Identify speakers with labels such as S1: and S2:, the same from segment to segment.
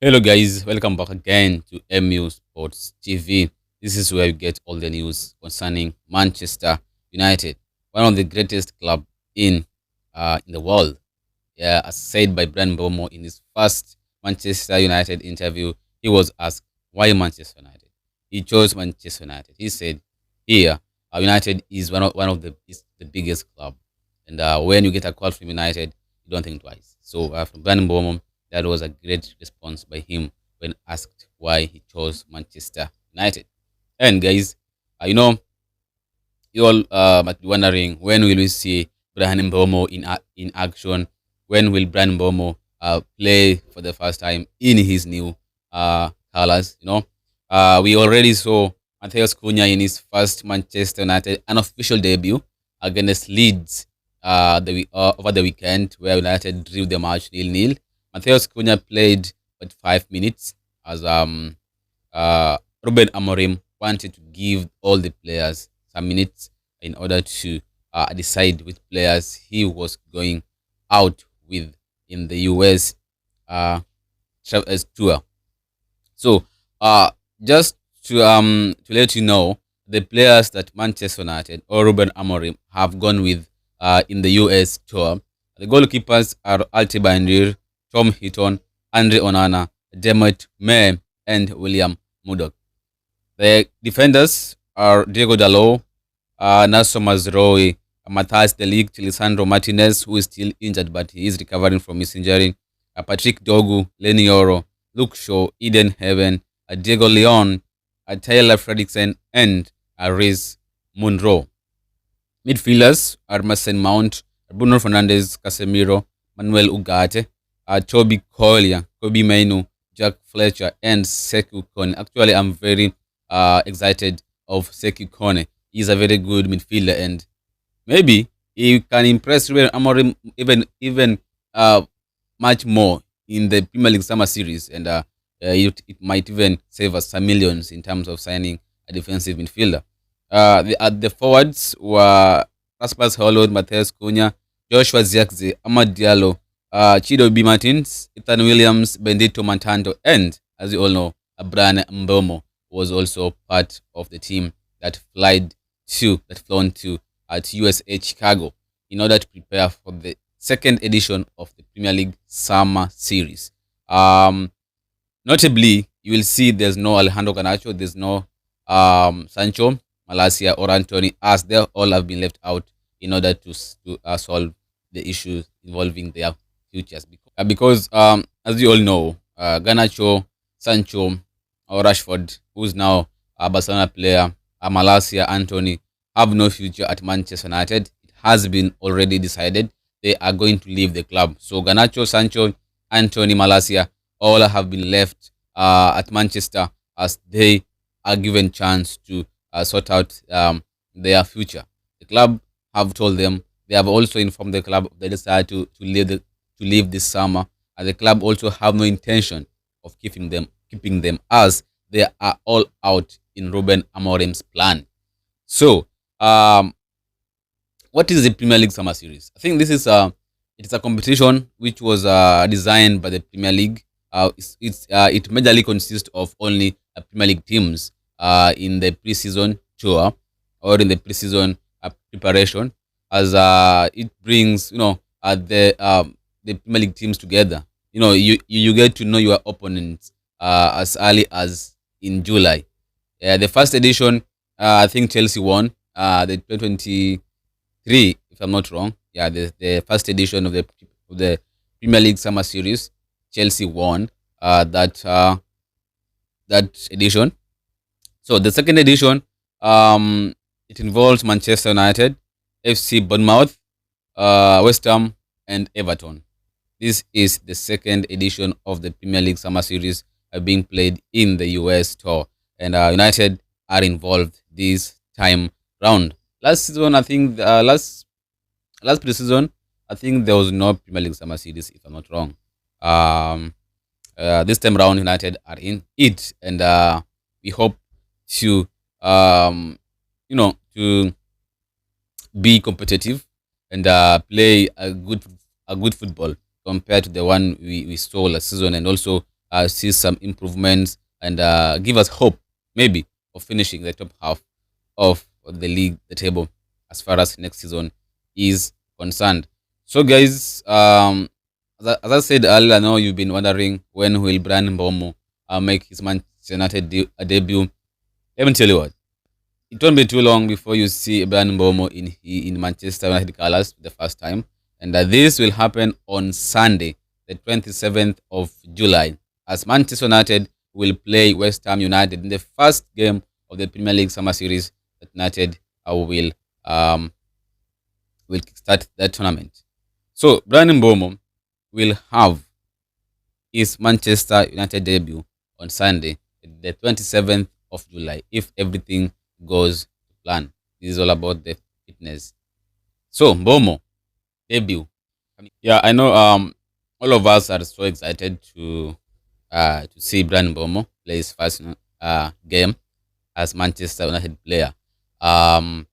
S1: Hello guys, welcome back again to MU Sports TV. This is where you get all the news concerning Manchester United, one of the greatest club in the world. Yeah, as said by Bryan Mbeumo in his first Manchester United interview, he was asked why Manchester United. He chose Manchester United. He said, "Here, United is one of the biggest club, and when you get a call from United, you don't think twice." So from Bryan Mbeumo, that was a great response by him when asked why he chose Manchester United. And guys, you know, you all might be wondering, when will we see Bryan Mbeumo in action? When will Bryan Mbeumo play for the first time in his new colors? We already saw Matheus Cunha in his first Manchester United unofficial debut against Leeds over the weekend, where United drew the match 0-0. Matheus Cunha played for 5 minutes as Ruben Amorim wanted to give all the players some minutes in order to decide which players he was going out with in the US uh, tour. So, just to let you know, the players that Manchester United or Ruben Amorim have gone with in the US tour, the goalkeepers are Altiba Ndir, Tom Heaton, Andre Onana, Demet May, and William Murdoch. The defenders are Diego Dalot, Naso Mazraoui, Matthias De Ligt, Lisandro Martinez, who is still injured but he is recovering from his injury, Patrick Dogu, Lenny Yoro, Luke Shaw, Eden Heaven, Diego Leon, Taylor Fredrickson, and Reece Munro. Midfielders are Mason Mount, Bruno Fernandes, Casemiro, Manuel Ugarte, Toby Collier, Kobe Mainu, Jack Fletcher, and Sekou Kone. Actually, I'm very excited of Sekou Kone. He's a very good midfielder, and maybe he can impress Ruben Amorim even much more in the Premier League Summer Series, and it might even save us some millions in terms of signing a defensive midfielder. The forwards were Rasmus Hojlund, Matheus Cunha, Joshua Zirkzee, Amad Diallo, Chido B. Martins, Ethan Williams, Bendito Montando, and as you all know, Bryan Mbeumo was also part of the team that flown to at USA Chicago in order to prepare for the second edition of the Premier League Summer Series. Notably, you will see there's no Alejandro Garnacho, there's no Sancho, Malacia, or Anthony, as they all have been left out in order to solve the issues involving their futures. Because as you all know, Garnacho, Sancho, or Rashford, who's now a Barcelona player, Malacia, Anthony, have no future at Manchester United. It has been already decided they are going to leave the club. So Garnacho, Sancho, Anthony, Malacia, all have been left at Manchester as they are given chance to sort out their future. The club have told them, they have also informed the club they decide to leave this summer, and the club also have no intention of keeping them as they are all out in Ruben Amorim's plan. So, what is the Premier League Summer Series? I think this is it's a competition which was designed by the Premier League. It majorly consists of only Premier League teams in the preseason tour or in the preseason preparation, as it brings the Premier League teams together. You get to know your opponents as early as in July. The first edition, I think Chelsea won the 2023, if I'm not wrong. Yeah, the first edition of the Premier League Summer Series, Chelsea won that edition. So the second edition, it involves Manchester United, FC Bournemouth, West Ham, and Everton. This is the second edition of the Premier League Summer Series being played in the US tour, and United are involved this time round. Last season, I think last preseason, I think there was no Premier League Summer Series, if I'm not wrong. This time round, United are in it, and we hope to to be competitive and play a good football compared to the one we saw last season, and also see some improvements and give us hope, maybe, of finishing the top half of the league, the table, as far as next season is concerned. So, guys, as I said earlier, I know you've been wondering when will Bryan Mbeumo make his Manchester United debut. Let me tell you what. It won't be too long before you see Bryan Mbeumo in Manchester United colours for the first time, and this will happen on Sunday, the 27th of July, as Manchester United will play West Ham United in the first game of the Premier League Summer Series that United um, will start that tournament. So Bryan Mbeumo will have his Manchester United debut on Sunday, the 27th of July, if everything goes to plan. This is all about the fitness. So Mbeumo debut. Yeah, I know. All of us are so excited to see Bryan Mbeumo play his first game as Manchester United player. Um,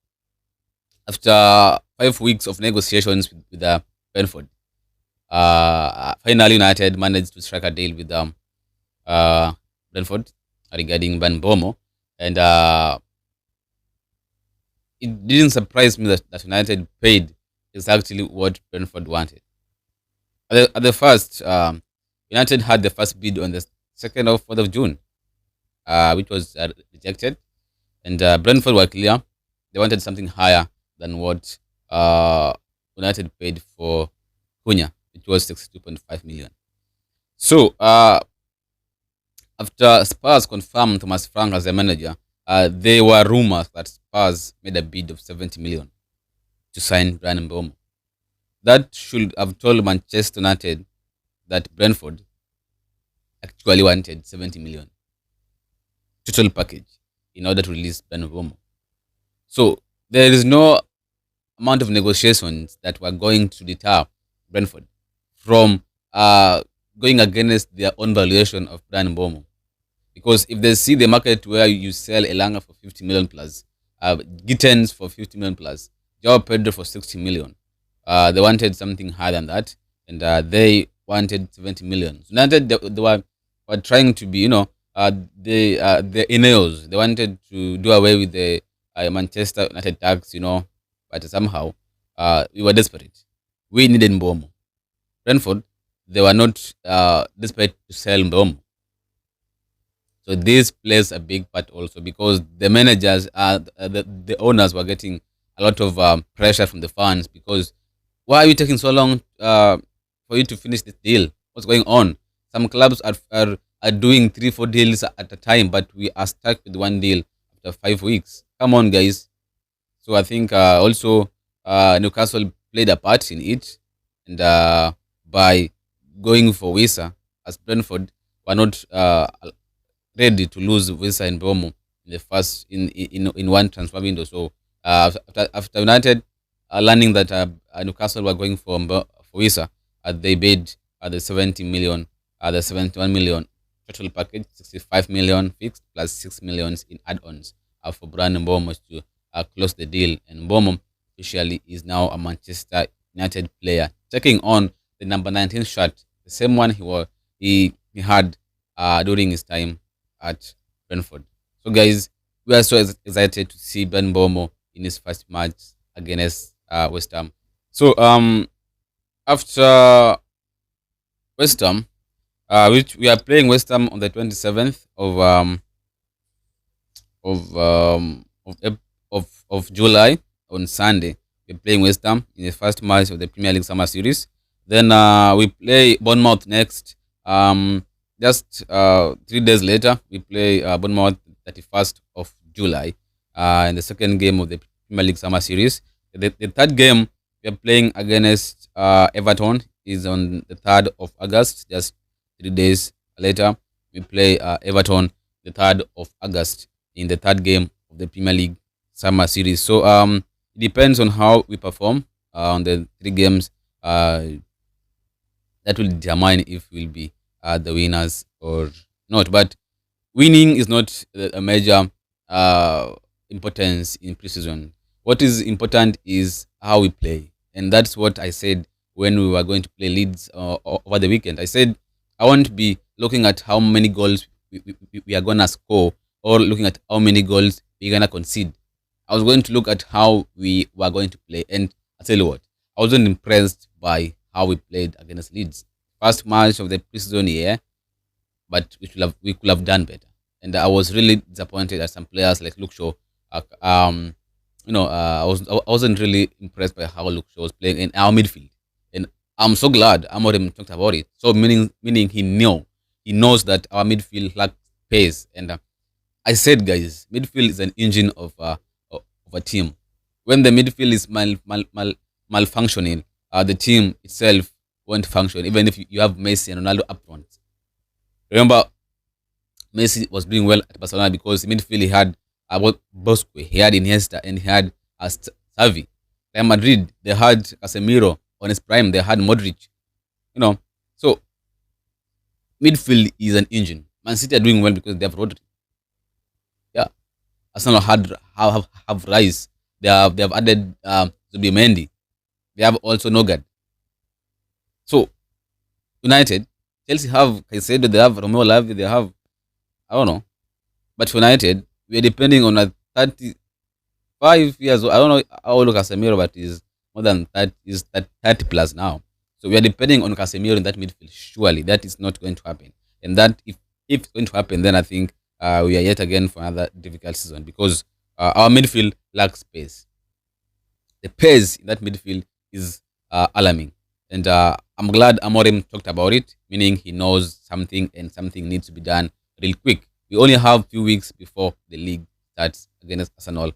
S1: After 5 weeks of negotiations with Brentford, finally United managed to strike a deal with uh, Brentford regarding Bryan Mbeumo, and it didn't surprise me that United paid exactly what Brentford wanted. At the first, United had the first bid on the 2nd of 4th of June, which was rejected, and Brentford were clear. They wanted something higher than what United paid for Cunha, which was 62.5 million. So, after Spurs confirmed Thomas Frank as their manager, there were rumors that Spurs made a bid of 70 million to sign Bryan Mbeumo. That should have told Manchester United that Brentford actually wanted 70 million total package in order to release Bryan Mbeumo. So there is no amount of negotiations that were going to deter Brentford from going against their own valuation of Bryan Mbeumo. Because if they see the market where you sell Elanga for 50 million plus, Gittens for 50 million plus, Joao Pedro for 60 million, they wanted something higher than that, and they wanted 70 million. So they were trying to be, the Ineos. They wanted to do away with the Manchester United tax, but somehow we were desperate. We needed Mbeumo. Brentford, they were not desperate to sell Mbeumo. So this plays a big part also because the managers, the owners were getting a lot of pressure from the fans because why are you taking so long for you to finish this deal? What's going on? Some clubs are doing 3-4 deals at a time, but we are stuck with one deal after 5 weeks. Come on, guys. So I think also Newcastle played a part in it, and by going for Wisa as Brentford were not ready to lose Wisa and Mbeumo in the first in one transfer window. So after United learning that Newcastle were going for Wisa, they bid the 70 million, the 71 million total package, 65 million fixed plus 6 millions in add-ons for Bryan Mbeumo to close the deal. And Mbeumo officially is now a Manchester United player, taking on the number 19 shirt, the same one he had during his time at Brentford. So, guys, we are so excited to see Bryan Mbeumo in his first match against West Ham. So, after West Ham, which we are playing West Ham on the 27th of July on Sunday. We're playing West Ham in the first match of the Premier League Summer Series. Then we play Bournemouth next. Just 3 days later, we play Bournemouth 31st of July in the second game of the Premier League Summer Series. The third game we are playing against Everton is on the 3rd of August. Just 3 days later, we play Everton the 3rd of August in the third game of the Premier League Summer Series. So it depends on how we perform on the 3 games. That will determine if we'll be the winners or not. But winning is not a major importance in preseason. What is important is how we play, and that's what I said when we were going to play Leeds over the weekend. I said I won't be looking at how many goals we are gonna score or looking at how many goals we're gonna concede. I was going to look at how we were going to play, and I tell you what, I wasn't impressed by how we played against Leeds. First match of the preseason year, but we could have done better. And I was really disappointed at some players like Luke Shaw. Uh, um, I wasn't really impressed by how Luke Shaw was playing in our midfield, and I'm so glad Amorim talked about it. So meaning he knows that our midfield lacks pace, and I said, guys, midfield is an engine of a team. When the midfield is malfunctioning, the team itself won't function. Even if you have Messi and Ronaldo up front. Remember, Messi was doing well at Barcelona because the midfield he had Bosque, he had Iniesta, and he had Xavi. Real Madrid, they had Casemiro on his prime. They had Modric. You know, so midfield is an engine. Man City are doing well because they have Rodri. Yeah, Arsenal have Rice. They have added Zubimendi. They have also Nogard. So United, Chelsea have Caicedo. They have Romeo Lavia. They have, I don't know. But for United, we are depending on a 35 years old. I don't know how old Casemiro, but is more than 30. Is 30 plus now. So we are depending on Casemiro in that midfield. Surely that is not going to happen. And that if it's going to happen, then I think we are yet again for another difficult season because our midfield lacks space. The pace in that midfield is alarming. And I'm glad Amorim talked about it, meaning he knows something and something needs to be done real quick. We only have a few weeks before the league starts against Arsenal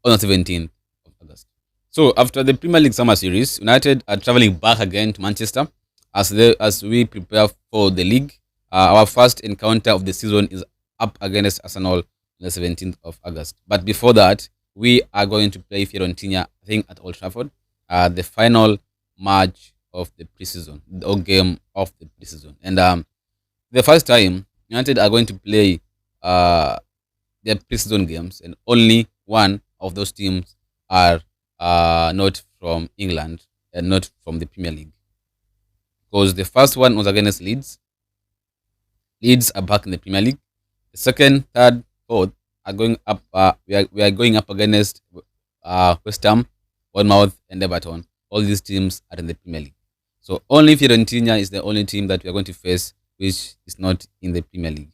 S1: on the 17th of August. So after the Premier League summer series, United are traveling back again to Manchester as we prepare for the league. Our first encounter of the season is up against Arsenal on the 17th of August. But before that, we are going to play Fiorentina, I think, at Old Trafford, the final match of the preseason, or game of the preseason. And the first time, United are going to play their preseason games, and only one of those teams are not from England and not from the Premier League. Because the first one was against Leeds. Leeds are back in the Premier League. The second, third, fourth are going up. We are going up against West Ham, Bournemouth, and Everton. All these teams are in the Premier League. So only Fiorentina is the only team that we are going to face, which is not in the Premier League,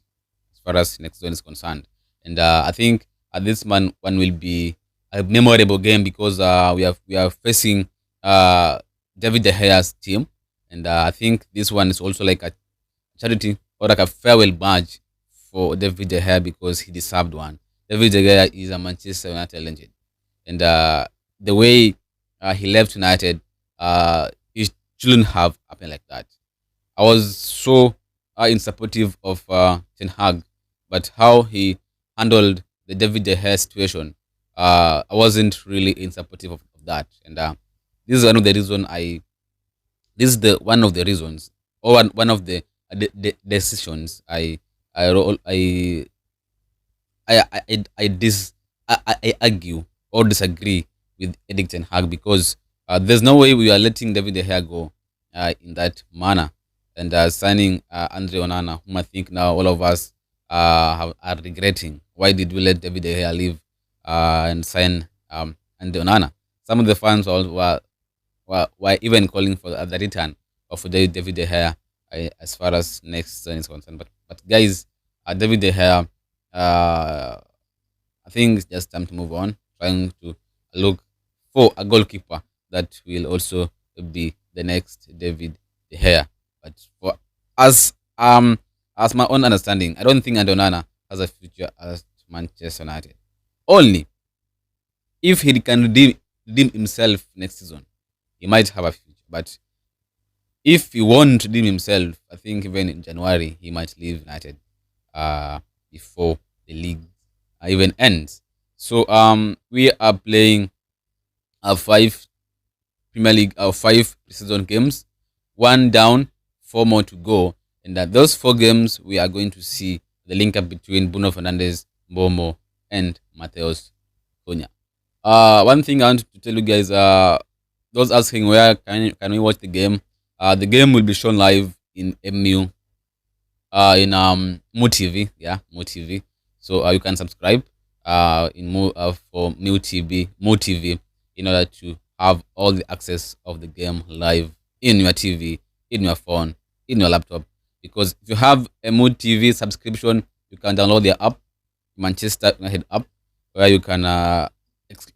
S1: as far as next zone is concerned. And I think this one will be a memorable game because we are facing David De Gea's team, and I think this one is also like a charity or like a farewell badge for David De Gea because he deserved one. David De Gea is a Manchester United legend, and the way he left United, it shouldn't have happened like that. I was so in supportive of Ten Hag, but how he handled the David De Gea situation, I wasn't really in supportive of that. And this is one of the reason I. This is the one of the reasons, or one of the decisions I argue or disagree with Erik Ten Hag because there's no way we are letting David De Gea go in that manner and signing Andre Onana, whom I think now all of us are regretting. Why did we let David De Gea leave and sign Andre Onana? Some of the fans were even calling for the return of David De Gea as far as next season is concerned. But guys, David De Gea, I think it's just time to move on, trying to look for a goalkeeper that will also be the next David De Gea. But for us, as my own understanding, I don't think Andonana has a future at Manchester United. Only if he can redeem himself next season, he might have a future. But if he won't redeem himself, I think even in January he might leave United before the league even ends. So we are playing five Premier League, five preseason games, one down, four more to go, and that those four games we are going to see the link up between Bruno Fernandes, Mbeumo, and Mateus Cunha. One thing I want to tell you guys, those asking where can we watch the game will be shown live in MU in Mo TV, yeah, Mo TV. So you can subscribe in for Mo TV in order to have all the access of the game live in your TV, in your phone, in your laptop. Because if you have a Mo TV subscription, you can download the app, Manchester United app, where you can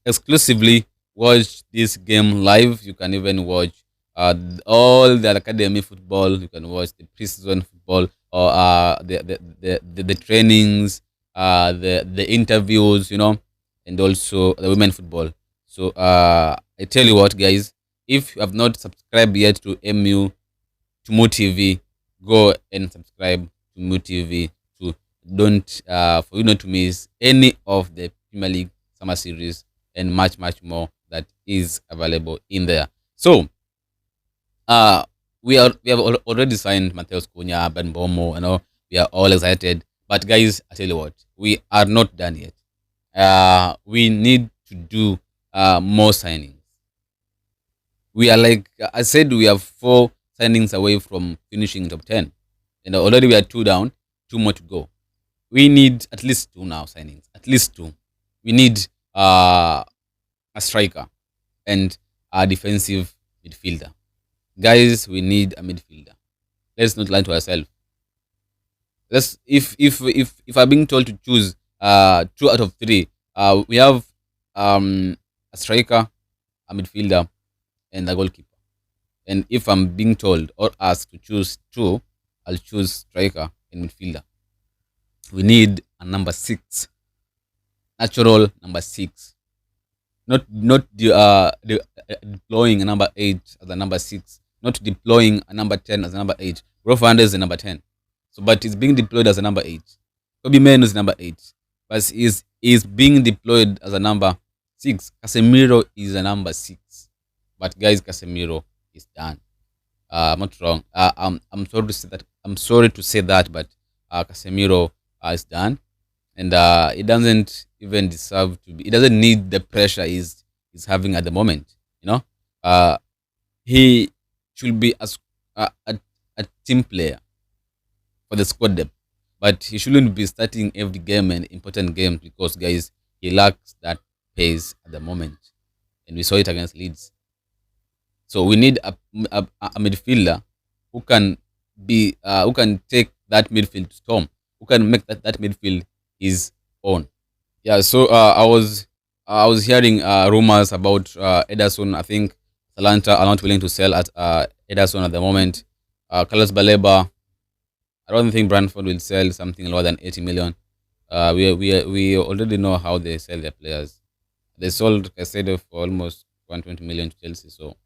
S1: exclusively watch this game live. You can even watch all the academy football. You can watch the preseason football or the trainings, the interviews, and also the women football. So I tell you what, guys, if you have not subscribed yet to MU to Mo TV, go and subscribe to Mo TV to don't for you not to miss any of the Premier League summer series and much more that is available in there. So uh we have already signed Mateus Cunha, Bryan Mbeumo, we are all excited. But guys, I tell you what, we are not done yet. We need to do more signings. We are, like I said, we have 4 signings away from finishing top 10. And already we are 2 down, 2 more to go. We need at least 2 now signings, at least 2. We need a striker and a defensive midfielder. Guys, we need a midfielder. Let's not lie to ourselves. Let's if I'm being told to choose 2 out of 3, we have a striker, a midfielder, and a goalkeeper. And if I'm being told or asked to choose 2, I'll choose striker and midfielder. We need a number 6, natural number 6, not deploying a number 8 as a number 6, not deploying a number 10 as a number 8. Rafa Fernandes is a number 10, so but it's being deployed as a number 8. Kobe Menu is number 8, but is being deployed as a number 6. Casemiro is a number 6, but guys, Casemiro is done. I'm not wrong. I'm sorry to say that. I'm sorry to say that, but Casemiro is done, and it doesn't even deserve to be. It doesn't need the pressure he's having at the moment. He should be a team player for the squad depth, but he shouldn't be starting every game and important games because, guys, he lacks that pace at the moment, and we saw it against Leeds. So we need a midfielder who can who can take that midfield to storm, who can make that midfield his own. Yeah. So I was hearing rumors about Ederson. I think Atalanta are not willing to sell at Ederson at the moment. Carlos Baleba, I don't think Brentford will sell something lower than 80 million. We already know how they sell their players. They sold Caicedo for almost 120 million to Chelsea. So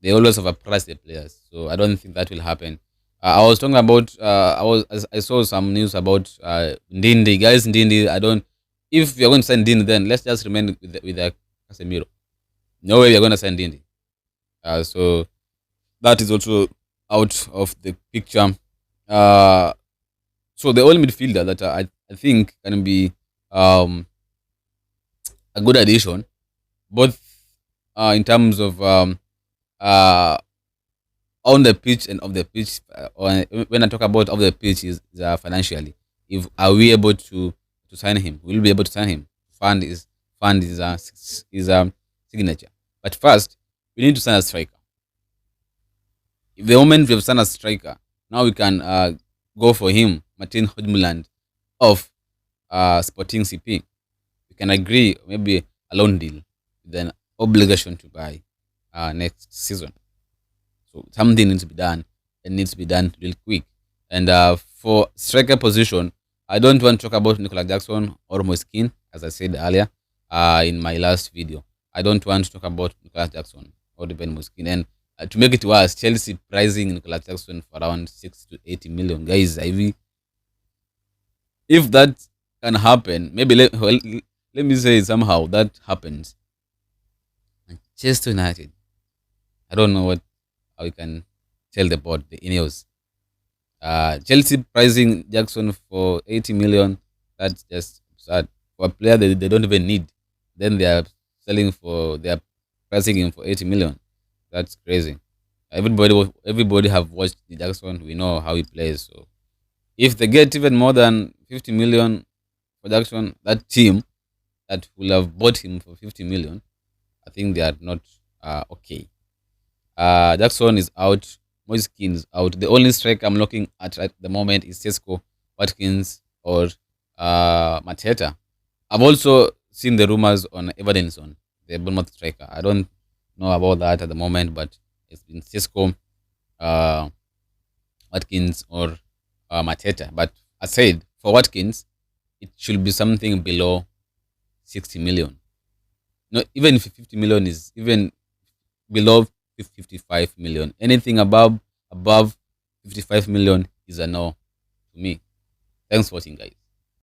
S1: they always overprice their players. So I don't think that will happen. I was talking about. I saw some news about Ndindi. Guys, Ndindi. I don't. If you're going to send Ndindi, then let's just remain with Casemiro. No way we're going to send Ndindi. So that is also out of the picture. So the only midfielder that I think can be a good addition, both in terms of on the pitch and off the pitch. When I talk about off the pitch, is financially. If are we able to sign him, we'll be able to sign him. Fund is a signature. But first, we need to sign a striker. If the moment we have signed a striker, now we can go for him, Martin Hodgmuland of Sporting CP. We can agree maybe a loan deal, then obligation to buy next season. So something needs to be done. It needs to be done real quick. And for striker position, I don't want to talk about Nicolas Jackson or Moiskin, as I said earlier in my last video. I don't want to talk about Nicolas Jackson or Ben Moiskin. And to make it worse, Chelsea pricing Nicolas Jackson for around 60 to 80 million. Guys, if that can happen, maybe let me say somehow that happens. Manchester United, I don't know how you can tell the board, the Ineos. Chelsea pricing Jackson for 80 million. That's just sad. For a player they don't even need. Then they are pricing him for 80 million. That's crazy. Everybody have watched the Jackson. We know how he plays. So If they get even more than 50 million production, that team that will have bought him for 50 million, I think they are not okay. Jackson is out. Moiskin is out. The only striker I'm looking at the moment is Sesko, Watkins, or Mateta. I've also seen the rumors on Evadenson, the Bournemouth striker. I don't know about that at the moment, but it's been Sesko, uh, Watkins, or Mateta. But I said for Watkins, it should be something below 60 million. No, even if 50 million is even below 55 million. Anything above 55 million is a no to me. Thanks for watching, guys.